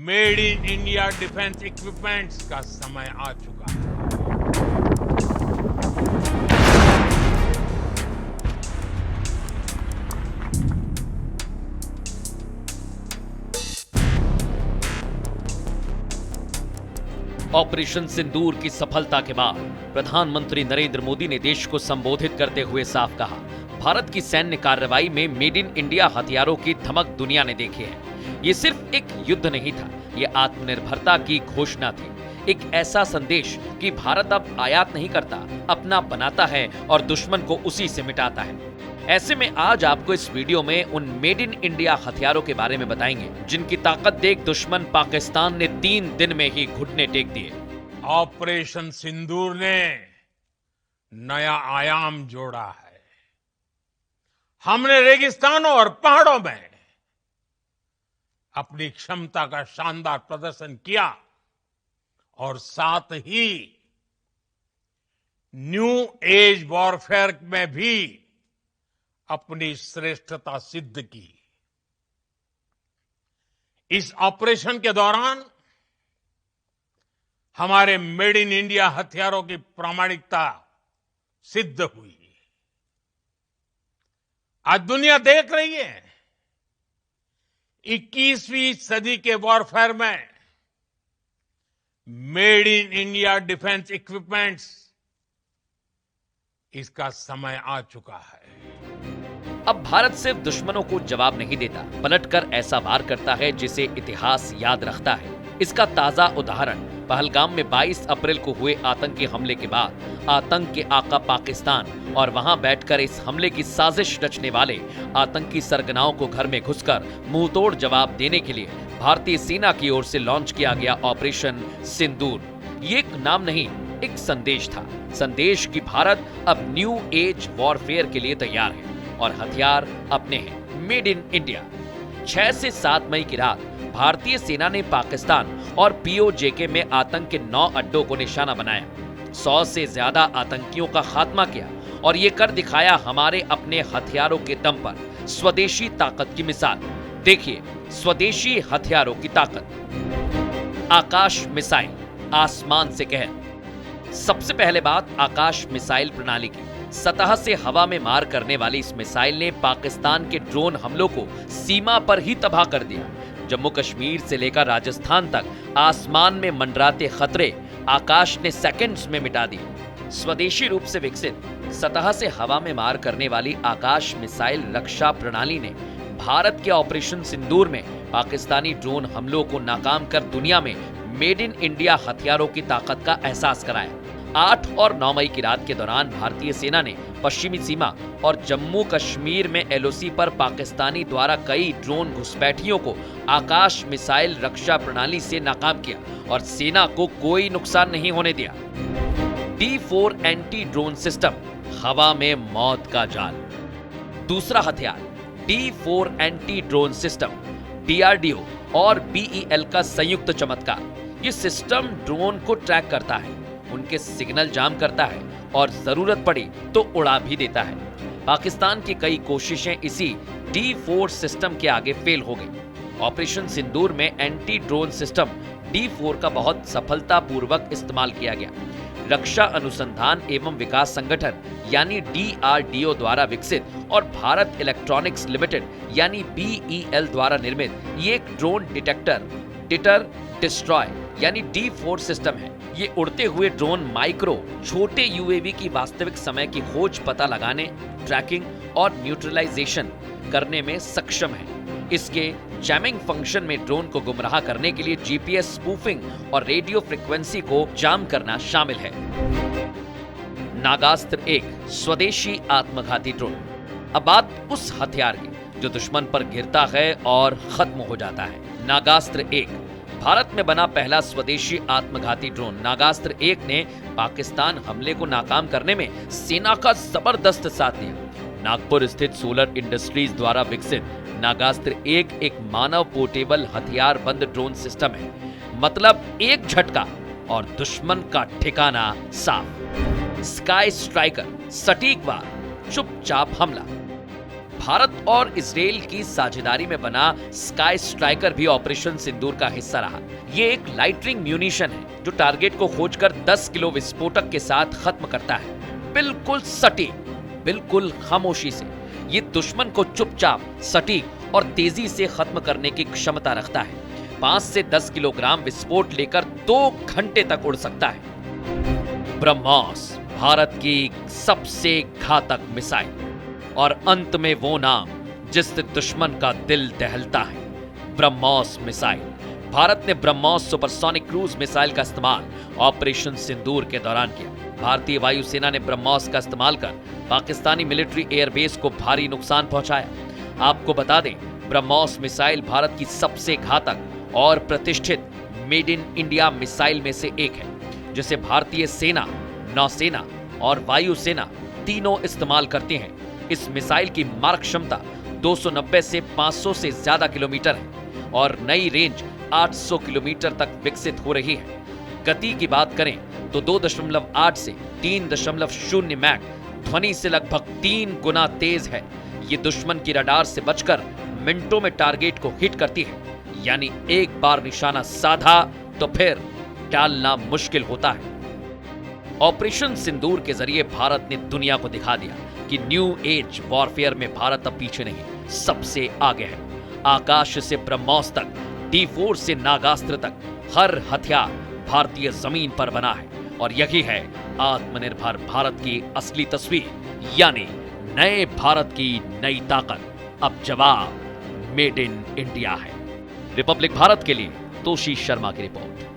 Made in India defence equipments का समय आ चुका है। ऑपरेशन सिंदूर की सफलता के बाद प्रधानमंत्री नरेंद्र मोदी ने देश को संबोधित करते हुए साफ कहा, भारत की सैन्य कार्रवाई में मेड इन इंडिया हथियारों की धमक दुनिया ने देखी है। ये सिर्फ एक युद्ध नहीं था, ये आत्मनिर्भरता की घोषणा थी, एक ऐसा संदेश कि भारत अब आयात नहीं करता, अपना बनाता है और दुश्मन को उसी से मिटाता है। ऐसे में आज आपको इस वीडियो में उन मेड इन इंडिया हथियारों के बारे में बताएंगे जिनकी ताकत देख दुश्मन पाकिस्तान ने 3 दिन में ही घुटने टेक दिए। ऑपरेशन सिंदूर ने नया आयाम जोड़ा है। हमने रेगिस्तानों और पहाड़ों में अपनी क्षमता का शानदार प्रदर्शन किया और साथ ही न्यू एज वॉरफेयर में भी अपनी श्रेष्ठता सिद्ध की। इस ऑपरेशन के दौरान हमारे मेड इन इंडिया हथियारों की प्रामाणिकता सिद्ध हुई। आज दुनिया देख रही है 21वीं सदी के वॉरफेयर में made in India defence equipments, इसका समय आ चुका है। अब भारत सिर्फ दुश्मनों को जवाब नहीं देता, पलटकर ऐसा वार करता है जिसे इतिहास याद रखता है। इसका ताजा उदाहरण पहलगाम में 22 अप्रैल को हुए आतंकी हमले के बाद आतंक के आका पाकिस्तान और वहां बैठकर इस हमले की साजिश रचने वाले आतंकी सरगनाओं को घर में घुसकर मुंहतोड़ जवाब देने के लिए भारतीय सेना की ओर से लॉन्च किया गया ऑपरेशन सिंदूर। ये एक नाम नहीं, एक संदेश था। संदेश कि भारत अब न्यू एज वॉरफेयर के लिए तैयार है और हथियार अपने हैं, मेड इन इंडिया। 6 से 7 मई की रात भारतीय सेना ने पाकिस्तान और पीओजेके में आतंक के 9 अड्डों को निशाना बनाया, 100 से ज्यादा आतंकियों का खात्मा किया और ये कर दिखाया हमारे अपने हथियारों के दम पर स्वदेशी ताकत की मिसाल। देखिए स्वदेशी हथियारों की ताकत। आकाश मिसाइल, आसमान से कहर। सबसे पहले बात आकाश मिसाइल प्रणाली की। सतह से हवा में मार करने वाली इस मिसाइल ने पाकिस्तान के ड्रोन हमलों को सीमा पर ही तबाह कर दिया। जम्मू कश्मीर से लेकर राजस्थान तक आसमान में मंडराते खतरे आकाश ने सेकंड्स में मिटा दिए। स्वदेशी रूप से विकसित सतह से हवा में मार करने वाली आकाश मिसाइल रक्षा प्रणाली ने भारत के ऑपरेशन सिंदूर में पाकिस्तानी ड्रोन हमलों को नाकाम कर दुनिया में मेड इन इंडिया हथियारों की ताकत का एहसास कराया। 8 और 9 मई की रात के दौरान भारतीय सेना ने पश्चिमी सीमा और जम्मू कश्मीर में एलओसी पर पाकिस्तानी द्वारा कई ड्रोन घुसपैठियों को आकाश मिसाइल रक्षा प्रणाली से नाकाम किया और सेना को कोई नुकसान नहीं होने दिया। D4 एंटी ड्रोन सिस्टम, हवा में मौत का जाल। दूसरा हथियार D4 anti drone system, DRDO और BEL का संयुक्त चमत्कार। ये सिस्टम ड्रोन को ट्रैक करता है, उनके सिग्नल जाम करता है और जरूरत पड़ी तो उड़ा भी देता है। पाकिस्तान की कई कोशिशें इसी D4 सिस्टम के आगे फेल हो गई। ऑपरेशन सिंदूर में एंटी ड्रोन सिस्टम D4 का बहुत सफलतापूर्वक इस्तेमाल किया गया। रक्षा अनुसंधान एवं विकास संगठन यानी DRDO द्वारा विकसित और भारत इलेक्ट्रॉनिक्स लिमिटेड यानी BEL द्वारा निर्मित ये एक ड्रोन डिटर डिस्ट्रॉय यानी D4 सिस्टम है। ये उड़ते हुए ड्रोन माइक्रो छोटे यूएवी की वास्तविक समय की खोज, पता लगाने, ट्रैकिंग और न्यूट्रलाइजेशन करने में सक्षम है। इसके जैमिंग फंक्शन में ड्रोन को गुमराह करने के लिए जीपीएस स्पूफिंग और रेडियो फ्रीक्वेंसी को जाम करना शामिल है। नागास्त्र 1 स्वदेशी आत्मघाती ड्रोन। अब बात उस हथियार की जो दुश्मन पर गिरता है और खत्म हो जाता है। नागास्त्र 1 भारत में बना पहला स्वदेशी आत्मघाती ड्रोन। नागास्त्र 1 ने पाकिस्तान हमले को नाकाम करने में सेना का जबरदस्त साथ दिया। नागपुर स्थित सोलर इंडस्ट्रीज द्वारा विकसित नागास्त्र 1 एक मानव पोर्टेबल हथियार बंद ड्रोन सिस्टम है। मतलब एक झटका और दुश्मन का ठिकाना साफ। स्काई स्ट्राइकर, सटीक वार, चुपचाप हमला। भारत और इजराइल की साझेदारी में बना स्काई स्ट्राइकर भी ऑपरेशन सिंदूर का हिस्सा रहा। ये एक लाइटनिंग म्यूनिशन है जो टारगेट को खोजकर 10 किलो विस्फोटक के साथ खत्म करता है, बिल्कुल सटीक, बिल्कुल खामोशी से। ये दुश्मन को चुपचाप, सटीक और तेजी से खत्म करने की क्षमता रखता है। 5 से 10 किलोग्राम विस्फोट लेकर 2 घंटे तक उड़ सकता है। ब्रह्मोस भारत की सबसे घातक मिसाइल और अंत में वो नाम जिससे दुश्मन का दिल दहलता है, ब्रह्मोस मिसाइल। भारत ने ब्रह्मोस सुपरसोनिक क्रूज मिसाइल का इस्तेमाल ऑपरेशन सिंदूर के दौरान किया। भारतीय वायुसेना ने ब्रह्मोस का इस्तेमाल कर पाकिस्तानी मिलिट्री एयरबेस को भारी नुकसान पहुंचाया। आपको बता दें, ब्रह्मोस मिसाइल भारत की सबसे घातक और प्रतिष्ठित मेड इन इंडिया मिसाइल में से एक है, जिसे भारतीय सेना, नौसेना और वायुसेना तीनों इस्तेमाल करते हैं। इस मिसाइल की मारक क्षमता 290 से 500 से ज्यादा किलोमीटर है और नई रेंज 800 किलोमीटर तक विकसित हो रही है। गति की बात करें तो 2.8 से 3.0 मैक ध्वनि से लगभग 3 गुना तेज है। ये दुश्मन की रडार से बचकर मिनटों में टारगेट को हिट करती है, यानी एक बार निशाना साधा तो फिर टालना मुश्किल होता है। ऑपरेशन सिंदूर के जरिए भारत ने दुनिया को दिखा दिया कि न्यू एज वॉरफेयर में भारत अब पीछे नहीं, सबसे आगे है। आकाश से ब्रह्मोस तक, D4 से नागास्त्र तक, हर हथियार भारतीय जमीन पर बना है और यही है आत्मनिर्भर भारत की असली तस्वीर, यानी नए भारत की नई ताकत। अब जवाब मेड इन इंडिया है। रिपब्लिक भारत के लिए तोशी शर्मा की रिपोर्ट।